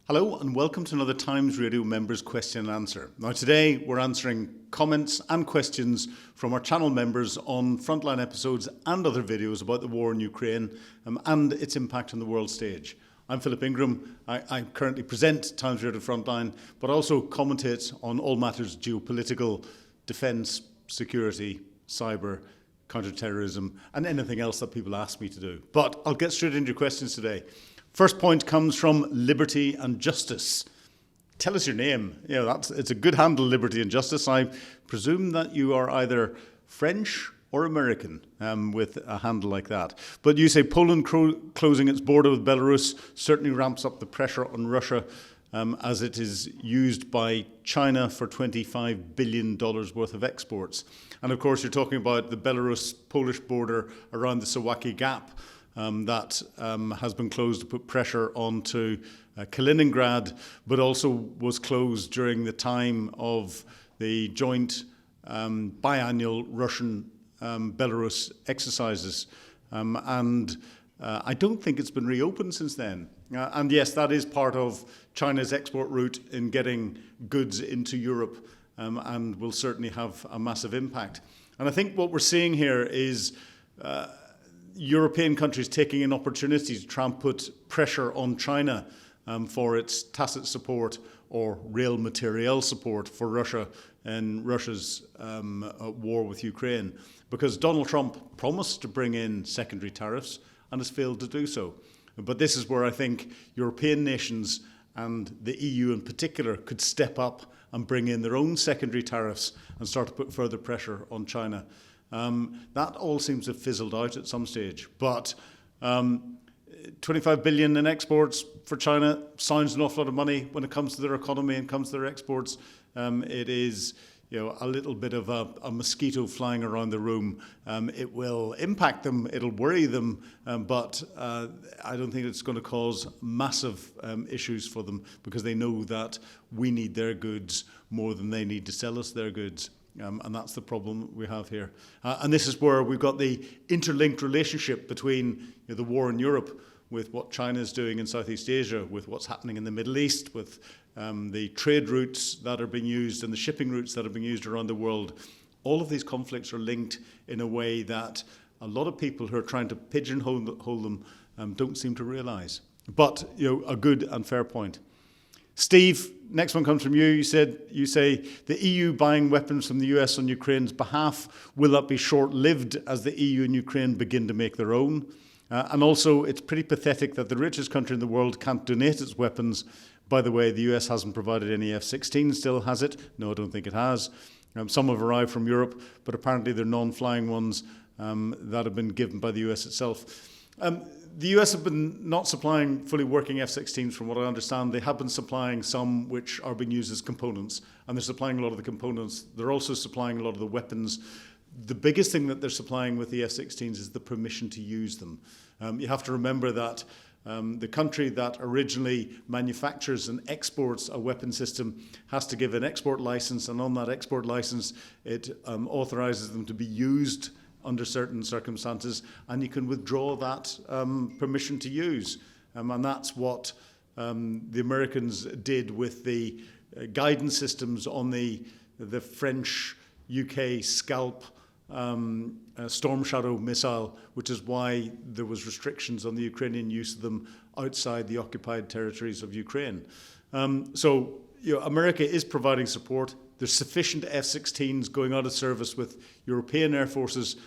Hello and welcome to another Times Radio Members Question and Answer. Now today we're answering comments and questions from our channel members on frontline episodes and other videos about the war in Ukraine and its impact on the world stage. I'm Philip Ingram. I currently present Times Radio Frontline, but also commentate on all matters geopolitical, defence, security, cyber, counter-terrorism and anything else that people ask me to do. But I'll get straight into your questions today. First point comes from Liberty and Justice. Tell us your name. It's a good handle, Liberty and Justice. I presume that you are either French or American with a handle like that. But you say Poland closing its border with Belarus certainly ramps up the pressure on Russia as it is used by China for $25 billion worth of exports. And of course, you're talking about the Belarus-Polish border around the Sawaki Gap. That has been closed to put pressure onto Kaliningrad, but also was closed during the time of the joint biannual Russian-Belarus exercises. And I don't think it's been reopened since then. And yes, that is part of China's export route in getting goods into Europe and will certainly have a massive impact. And I think what we're seeing here is European countries taking an opportunity to try and put pressure on China for its tacit support or real material support for Russia in Russia's war with Ukraine. Because Donald Trump promised to bring in secondary tariffs and has failed to do so. But this is where I think European nations and the EU in particular could step up and bring in their own secondary tariffs and start to put further pressure on China. That all seems to have fizzled out at some stage. But 25 billion in exports for China sounds an awful lot of money when it comes to their economy and comes to their exports. It is a little bit of a mosquito flying around the room. It will impact them, it'll worry them, but I don't think it's going to cause massive issues for them because they know that we need their goods more than they need to sell us their goods. And that's the problem we have here. And this is where we've got the interlinked relationship between the war in Europe with what China is doing in Southeast Asia, with what's happening in the Middle East, with the trade routes that are being used and the shipping routes that are being used around the world. All of these conflicts are linked in a way that a lot of people who are trying to pigeonhole them don't seem to realise. But a good and fair point. Steve, next one comes from you. You say the EU buying weapons from the US on Ukraine's behalf, will that be short-lived as the EU and Ukraine begin to make their own? And also, it's pretty pathetic that the richest country in the world can't donate its weapons. By the way, the US hasn't provided any F-16 still, has it? No, I don't think it has. Some have arrived from Europe, but apparently they're non-flying ones that have been given by the US itself. The US have been not supplying fully working F-16s from what I understand. They have been supplying some which are being used as components, and they're supplying a lot of the components. They're also supplying a lot of the weapons. The biggest thing that they're supplying with the F-16s is the permission to use them. You have to remember that the country that originally manufactures and exports a weapon system has to give an export license, and on that export license it authorises them to be used under certain circumstances, and you can withdraw that permission to use. And that's what the Americans did with the guidance systems on the French UK Scalp Storm Shadow missile, which is why there was restrictions on the Ukrainian use of them outside the occupied territories of Ukraine. So America is providing support. There's sufficient F-16s going out of service with European air forces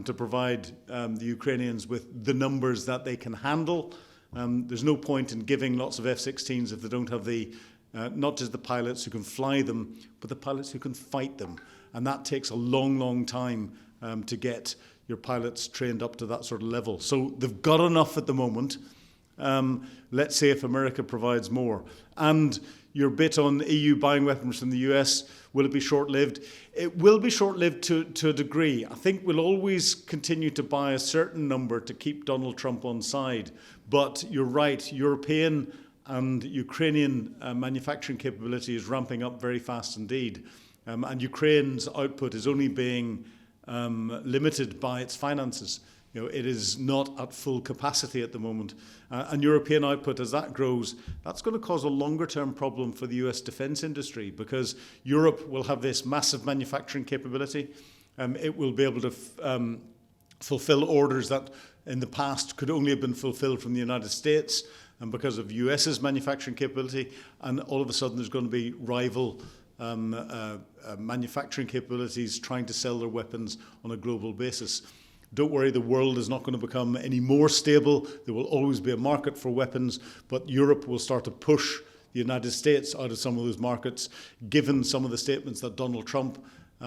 to provide the Ukrainians with the numbers that they can handle. There's no point in giving lots of F-16s if they don't have the not just the pilots who can fly them, but the pilots who can fight them. And that takes a long, long time to get your pilots trained up to that sort of level. So they've got enough at the moment. Let's see if America provides more. And your bit on EU buying weapons from the US, will it be short-lived? It will be short-lived to a degree. I think we'll always continue to buy a certain number to keep Donald Trump on side. But you're right, European and Ukrainian manufacturing capability is ramping up very fast indeed. And Ukraine's output is only being limited by its finances. It is not at full capacity at the moment. And European output, as that grows, that's going to cause a longer-term problem for the US defence industry, because Europe will have this massive manufacturing capability. It will be able to fulfill orders that in the past could only have been fulfilled from the United States, and because of US's manufacturing capability, and all of a sudden there's going to be rival manufacturing capabilities trying to sell their weapons on a global basis. Don't worry, the world is not going to become any more stable. There will always be a market for weapons, but Europe will start to push the United States out of some of those markets, given some of the statements that Donald Trump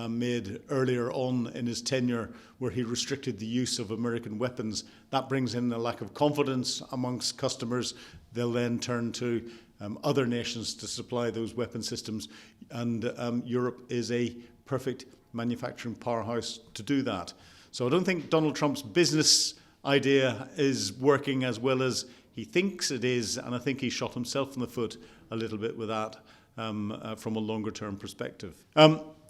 made earlier on in his tenure, where he restricted the use of American weapons. That brings in a lack of confidence amongst customers. They'll then turn to other nations to supply those weapon systems, and Europe is a perfect manufacturing powerhouse to do that. So I don't think Donald Trump's business idea is working as well as he thinks it is, and I think he shot himself in the foot a little bit with that from a longer-term perspective.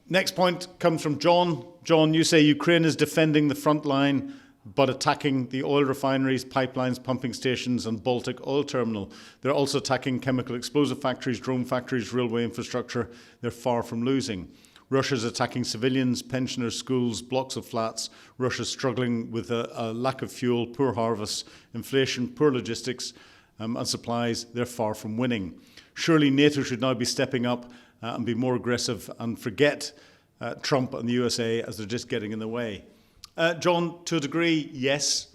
Next point comes from John. John, you say Ukraine is defending the front line but attacking the oil refineries, pipelines, pumping stations and Baltic oil terminal. They're also attacking chemical explosive factories, drone factories, railway infrastructure. They're far from losing. Russia's attacking civilians, pensioners, schools, blocks of flats. Russia's struggling with a lack of fuel, poor harvests, inflation, poor logistics and supplies. They're far from winning. Surely NATO should now be stepping up and be more aggressive and forget Trump and the USA as they're just getting in the way. John, to a degree, yes.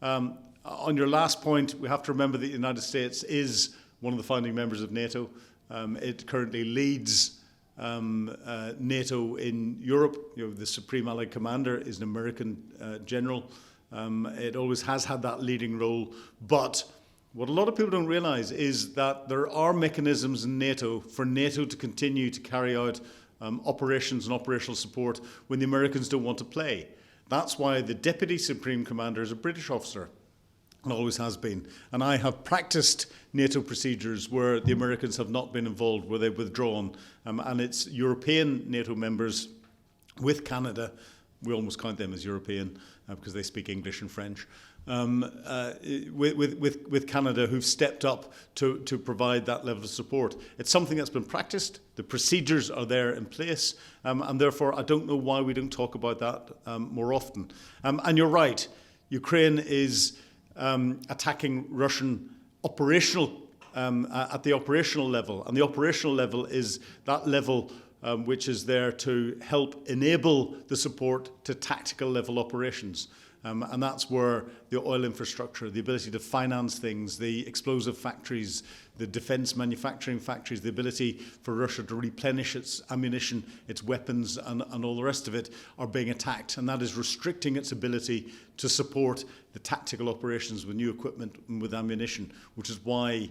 On your last point, we have to remember that the United States is one of the founding members of NATO. It currently leads NATO in Europe. The Supreme Allied Commander is an American general. It always has had that leading role. But what a lot of people don't realize is that there are mechanisms in NATO for NATO to continue to carry out operations and operational support when the Americans don't want to play. That's why the Deputy Supreme Commander is a British officer, and always has been. And I have practiced NATO procedures where the Americans have not been involved, where they've withdrawn. And it's European NATO members with Canada, we almost count them as European because they speak English and French, with Canada who've stepped up to provide that level of support. It's something that's been practiced. The procedures are there in place, and therefore I don't know why we don't talk about that more often. And you're right, Ukraine is attacking Russian operational at the operational level, and the operational level is that level which is there to help enable the support to tactical level operations. And that's where the oil infrastructure, the ability to finance things, the explosive factories, the defence manufacturing factories, the ability for Russia to replenish its ammunition, its weapons and all the rest of it are being attacked. And that is restricting its ability to support the tactical operations with new equipment and with ammunition, which is why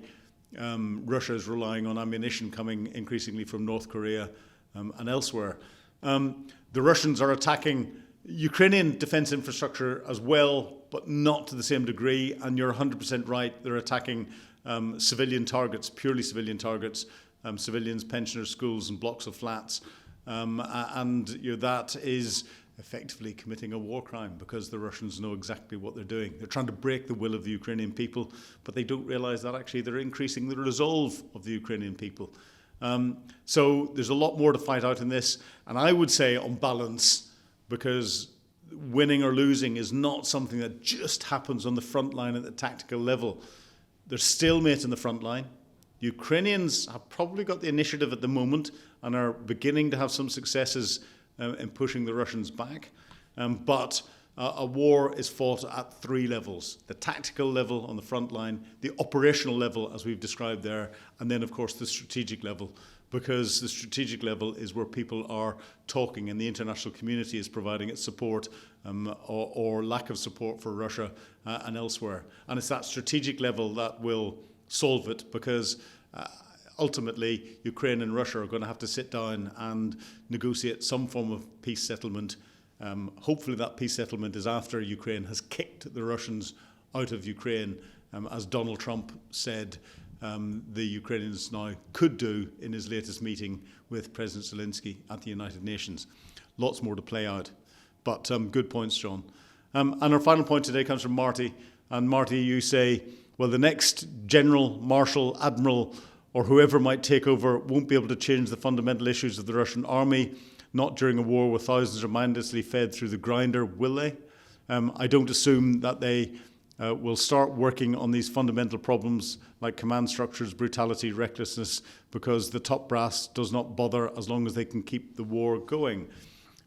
Russia is relying on ammunition coming increasingly from North Korea and elsewhere. The Russians are attacking Ukrainian defence infrastructure as well, but not to the same degree. And you're 100% right, they're attacking civilian targets, purely civilian targets, civilians, pensioners, schools and blocks of flats. And that is effectively committing a war crime, because the Russians know exactly what they're doing. They're trying to break the will of the Ukrainian people, but they don't realise that actually they're increasing the resolve of the Ukrainian people. So there's a lot more to fight out in this. And I would say on balance, because winning or losing is not something that just happens on the front line at the tactical level. There's stalemate in the front line. The Ukrainians have probably got the initiative at the moment and are beginning to have some successes in pushing the Russians back. But a war is fought at three levels: the tactical level on the front line, the operational level, as we've described there, and then, of course, the strategic level. Because the strategic level is where people are talking and the international community is providing its support or lack of support for Russia and elsewhere. And it's that strategic level that will solve it, because ultimately Ukraine and Russia are going to have to sit down and negotiate some form of peace settlement. Hopefully that peace settlement is after Ukraine has kicked the Russians out of Ukraine, as Donald Trump said the Ukrainians now could do in his latest meeting with President Zelensky at the United Nations. Lots more to play out. But good points, John. And our final point today comes from Marty. And Marty, you say, well, the next general, marshal, admiral, or whoever might take over won't be able to change the fundamental issues of the Russian army, not during a war where thousands are mindlessly fed through the grinder, will they? I don't assume that they will start working on these fundamental problems like command structures, brutality, recklessness, because the top brass does not bother as long as they can keep the war going.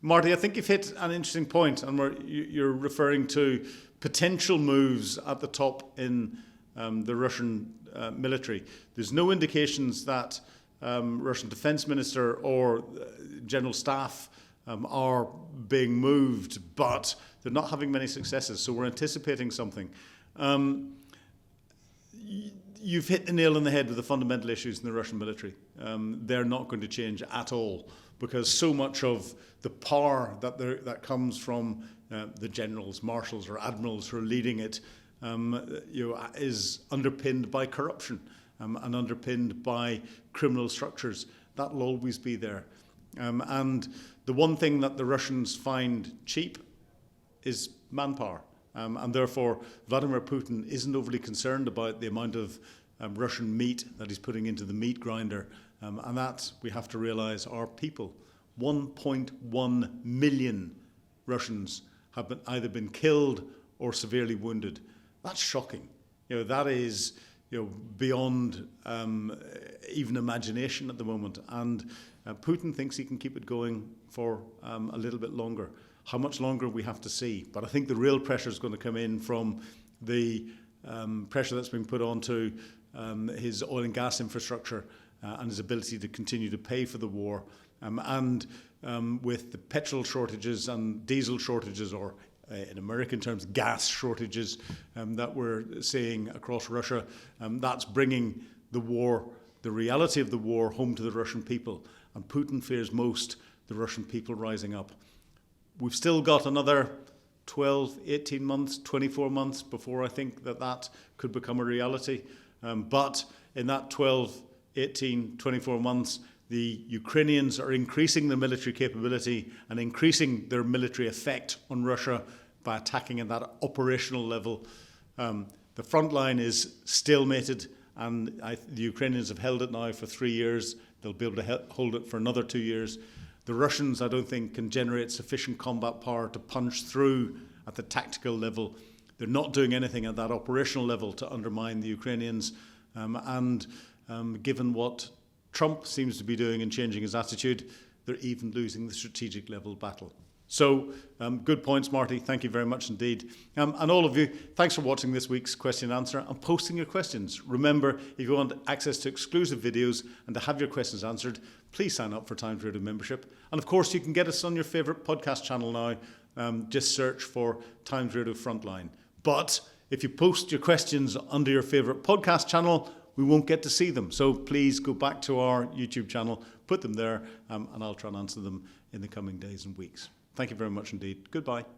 Marty, I think you've hit an interesting point, and you're referring to potential moves at the top in the Russian military. There's no indications that Russian defense minister or general staff are being moved, but they're not having many successes, so we're anticipating something. You've hit the nail on the head with the fundamental issues in the Russian military. They're not going to change at all, because so much of the power that comes from the generals, marshals or admirals who are leading it is underpinned by corruption and underpinned by criminal structures. That will always be there. And the one thing that the Russians find cheap is manpower. And therefore, Vladimir Putin isn't overly concerned about the amount of Russian meat that he's putting into the meat grinder. And that, we have to realize, are people. 1.1 million Russians have either been killed or severely wounded. That's shocking. That is beyond even imagination at the moment. And Putin thinks he can keep it going for a little bit longer. How much longer, we have to see. But I think the real pressure is going to come in from the pressure that's been put onto his oil and gas infrastructure and his ability to continue to pay for the war. And with the petrol shortages and diesel shortages, or in American terms, gas shortages that we're seeing across Russia, that's bringing the war, the reality of the war, home to the Russian people. And Putin fears most the Russian people rising up. We've still got another 12, 18 months, 24 months before I think that could become a reality. But in that 12, 18, 24 months, the Ukrainians are increasing their military capability and increasing their military effect on Russia by attacking at that operational level. The front line is stalemated, and the Ukrainians have held it now for 3 years. They'll be able to hold it for another 2 years. The Russians, I don't think, can generate sufficient combat power to punch through at the tactical level. They're not doing anything at that operational level to undermine the Ukrainians. Given what Trump seems to be doing and changing his attitude, they're even losing the strategic level battle. So, good points, Marty. Thank you very much indeed. And all of you, thanks for watching this week's question and answer and posting your questions. Remember, if you want access to exclusive videos and to have your questions answered, please sign up for Times Radio membership. And of course, you can get us on your favourite podcast channel now. Just search for Times Radio Frontline. But if you post your questions under your favourite podcast channel, we won't get to see them. So please go back to our YouTube channel, put them there, and I'll try and answer them in the coming days and weeks. Thank you very much indeed. Goodbye.